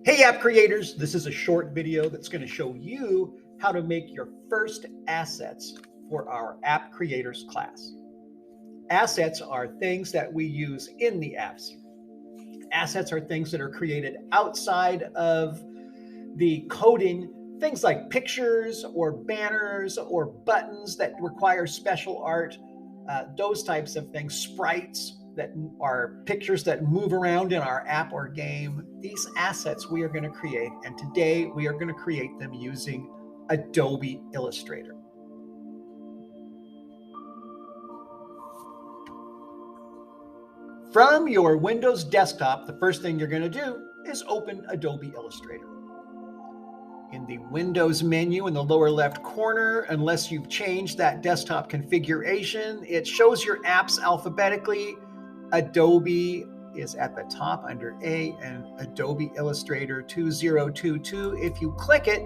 Hey app creators, this is a short video that's going to show you how to make your first assets for our app creators class. Assets are things that we use in the apps. Assets are things that are created outside of the coding, things like pictures or banners or buttons that require special art, those types of things, sprites that are pictures that move around in our app or game. These assets we are going to create, and today we are going to create them using Adobe Illustrator. From your Windows desktop, the first thing you're going to do is open Adobe Illustrator. In the Windows menu in the lower left corner, unless you've changed that desktop configuration, it shows your apps alphabetically. Adobe is at the top under A, and Adobe Illustrator 2022. If you click it,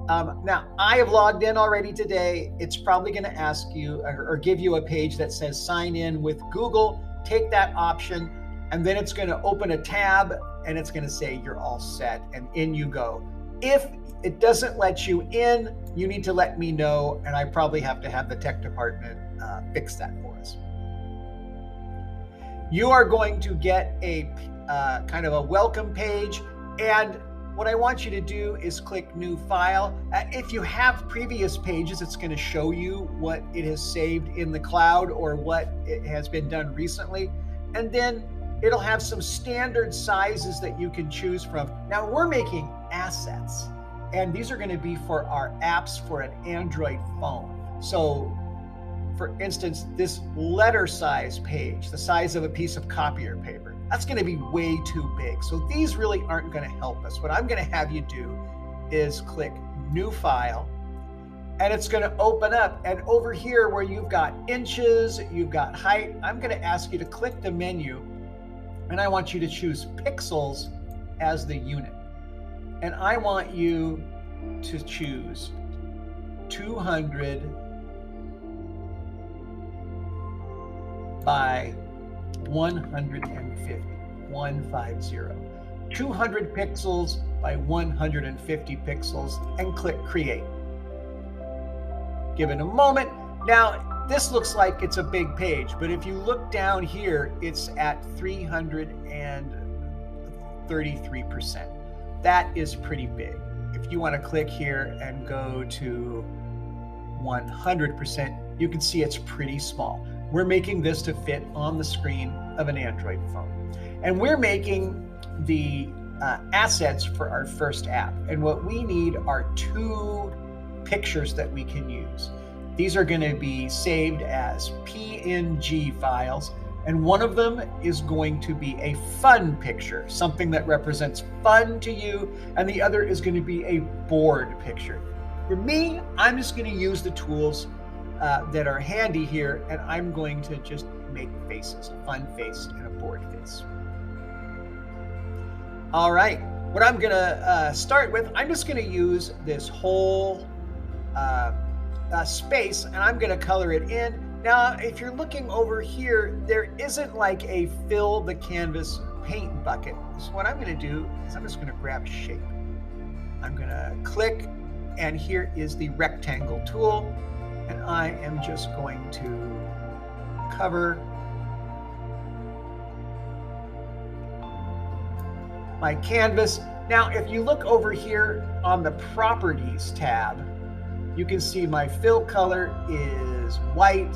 now I have logged in already today. It's probably going to ask you or give you a page that says sign in with Google. Take that option, and then it's going to open a tab and it's going to say you're all set, and in you go. If it doesn't let you in, you need to let me know, and I probably have to have the tech department fix that for us. You are going to get a kind of a welcome page, and what I want you to do is click New File. If you have previous pages, it's going to show you what it has saved in the cloud or what it has been done recently, and then it'll have some standard sizes that you can choose from. Now we're making assets, and these are going to be for our apps for an Android phone. So for instance, this letter size page, the size of a piece of copier paper, that's going to be way too big. So these really aren't going to help us. What I'm going to have you do is click New File, and it's going to open up. And over here where you've got inches, you've got height, I'm going to ask you to click the menu, and I want you to choose pixels as the unit. And I want you to choose 200 by 150, 150. 200 pixels by 150 pixels, and click Create. Give it a moment. Now, this looks like it's a big page, but if you look down here, it's at 333%. That is pretty big. If you want to click here and go to 100%, you can see it's pretty small. We're making this to fit on the screen of an Android phone. And we're making the assets for our first app. And what we need are two pictures that we can use. These are going to be saved as PNG files. And one of them is going to be a fun picture, something that represents fun to you. And the other is going to be a bored picture. For me, I'm just going to use the tools that are handy here, and I'm going to just make faces, a fun face and a bored face. All right, what I'm gonna start with, I'm just gonna use this whole space, and I'm gonna color it in. Now, if you're looking over here, there isn't like a fill the canvas paint bucket. So what I'm gonna do is I'm just gonna grab a shape. I'm gonna click, and here is the rectangle tool. And I am just going to cover my canvas. Now, if you look over here on the Properties tab, you can see my fill color is white.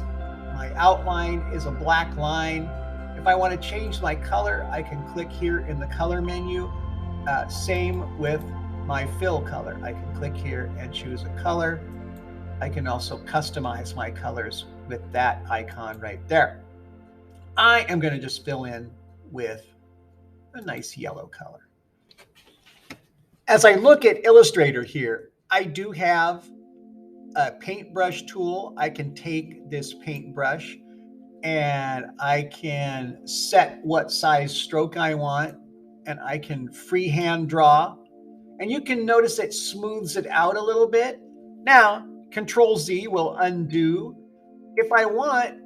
My outline is a black line. If I want to change my color, I can click here in the color menu. Same with my fill color. I can click here and choose a color. I can also customize my colors with that icon right there. I am going to just fill in with a nice yellow color. As I look at Illustrator here, I do have a paintbrush tool. I can take this paintbrush and I can set what size stroke I want, and I can freehand draw. And you can notice it smooths it out a little bit. Now, Control Z will undo. If I want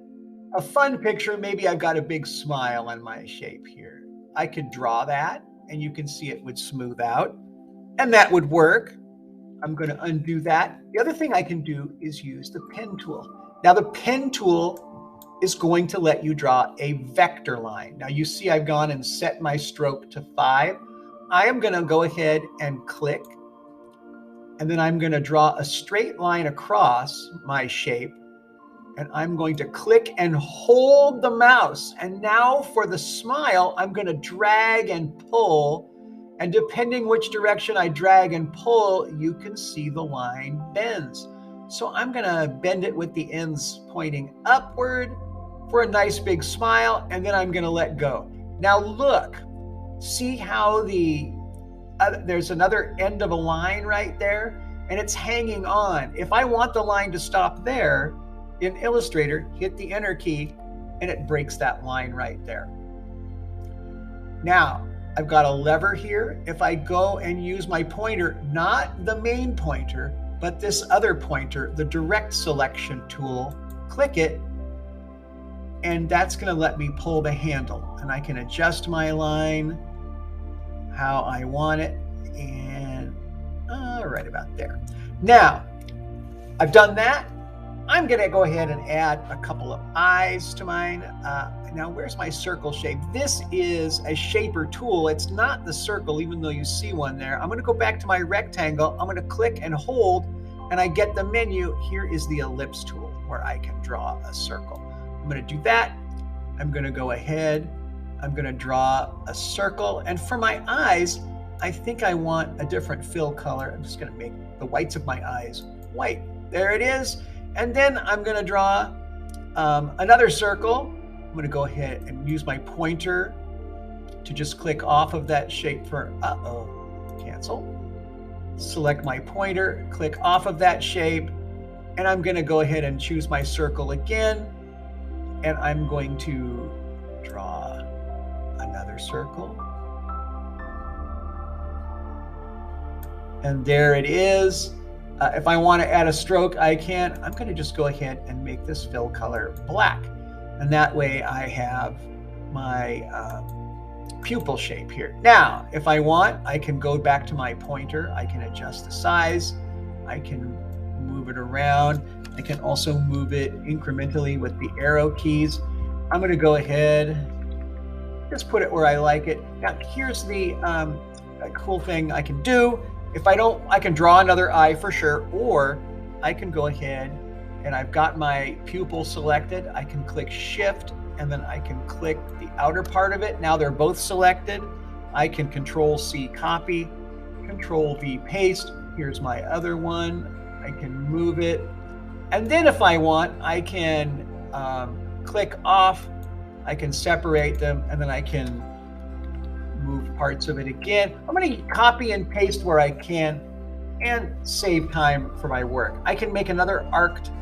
a fun picture, maybe I've got a big smile on my shape here. I could draw that and you can see it would smooth out, and that would work. I'm going to undo that. The other thing I can do is use the pen tool. Now the pen tool is going to let you draw a vector line. Now you see I've gone and set my stroke to 5. I am going to go ahead and click, and then I'm going to draw a straight line across my shape, and I'm going to click and hold the mouse. And now for the smile, I'm going to drag and pull, and depending which direction I drag and pull, you can see the line bends. So I'm going to bend it with the ends pointing upward for a nice big smile, and then I'm going to let go. Now look, see how there's another end of a line right there, and it's hanging on. If I want the line to stop there, in Illustrator, hit the Enter key, and it breaks that line right there. Now, I've got a lever here. If I go and use my pointer, not the main pointer, but this other pointer, the direct selection tool, click it, and that's going to let me pull the handle, and I can adjust my line how I want it, and right about there. Now, I've done that. I'm going to go ahead and add a couple of eyes to mine. Now, where's my circle shape? This is a shaper tool. It's not the circle, even though you see one there. I'm going to go back to my rectangle. I'm going to click and hold, and I get the menu. Here is the ellipse tool where I can draw a circle. I'm going to do that. I'm going to go ahead. I'm going to draw a circle. And for my eyes, I think I want a different fill color. I'm just going to make the whites of my eyes white. There it is. And then I'm going to draw another circle. I'm going to go ahead and use my pointer to just click off of that shape for, cancel. Select my pointer, click off of that shape, and I'm going to go ahead and choose my circle again. And I'm going to draw another circle. And there it is. If I want to add a stroke, I can. I'm going to just go ahead and make this fill color black. And that way I have my pupil shape here. Now, if I want, I can go back to my pointer. I can adjust the size. I can move it around. I can also move it incrementally with the arrow keys. I'm going to go ahead, just put it where I like it. Now, here's the cool thing I can do. If I don't, I can draw another eye for sure, or I can go ahead and I've got my pupil selected. I can click Shift, and then I can click the outer part of it. Now they're both selected. I can Control C copy, Control V paste. Here's my other one. I can move it. And then if I want, I can click off. I can separate them, and then I can move parts of it again. I'm going to copy and paste where I can and save time for my work. I can make another arced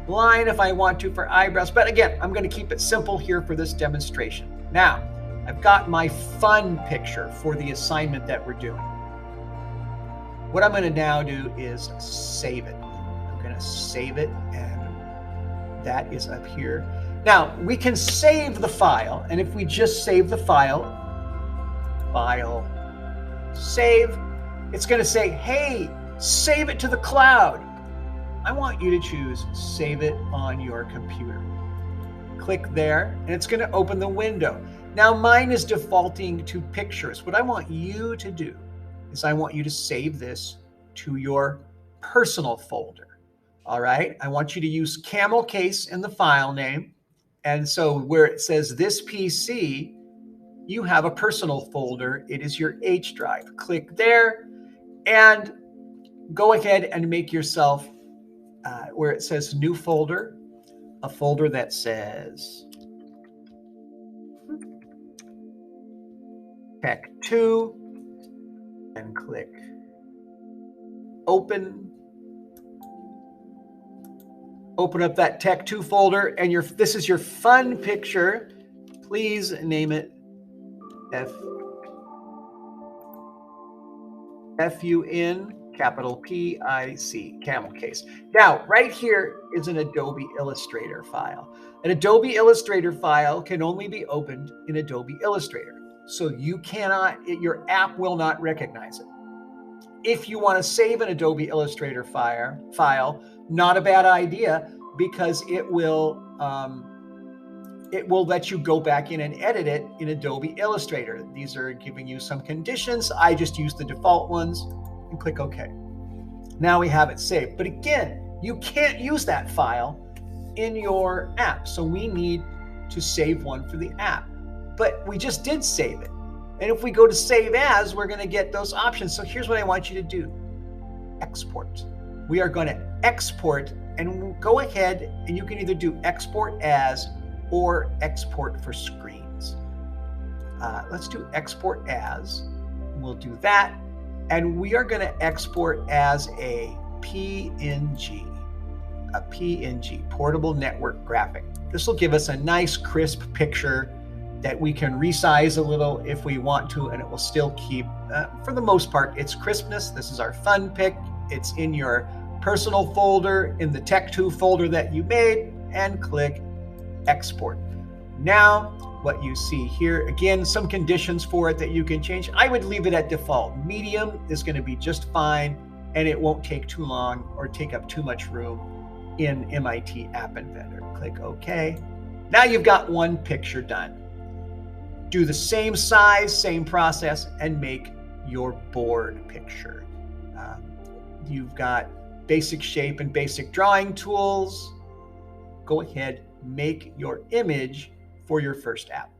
line if I want to for eyebrows, but again, I'm going to keep it simple here for this demonstration. Now, I've got my fun picture for the assignment that we're doing. What I'm going to now do is save it. I'm going to save it, and that is up here. Now, we can save the file, and if we just save the file, save, it's going to say, hey, save it to the cloud. I want you to choose save it on your computer. Click there, and it's going to open the window. Now, mine is defaulting to pictures. What I want you to do is I want you to save this to your personal folder. All right, I want you to use camel case in the file name. And so where it says this PC, you have a personal folder. It is your H drive. Click there and go ahead and make yourself, where it says new folder, a folder that says Tech2, and click open. Open up that Tech2 folder, and this is your fun picture. Please name it FUN, capital PIC, camel case. Now, right here is an Adobe Illustrator file. An Adobe Illustrator file can only be opened in Adobe Illustrator. so you cannot, your app will not recognize it. If you want to save an Adobe Illustrator file, not a bad idea, because it will let you go back in and edit it in Adobe Illustrator. These are giving you some conditions. I just use the default ones and click OK. Now we have it saved. But again, you can't use that file in your app. So we need to save one for the app. But we just did save it. And if we go to Save As, we're going to get those options. So here's what I want you to do. Export. We are going to export, and go ahead and you can either do Export As or Export for Screens. Let's do Export As. We'll do that. And we are going to export as a PNG, portable network graphic. This will give us a nice crisp picture that we can resize a little if we want to, and it will still keep, for the most part, its crispness. This is our fun pick. It's in your personal folder, in the Tech2 folder that you made, and click Export. Now, what you see here, again, some conditions for it that you can change. I would leave it at default. Medium is going to be just fine, and it won't take too long or take up too much room in MIT App Inventor. Click OK. Now you've got one picture done. Do the same size, same process, and make your board picture. You've got basic shape and basic drawing tools. Go ahead, make your image for your first app.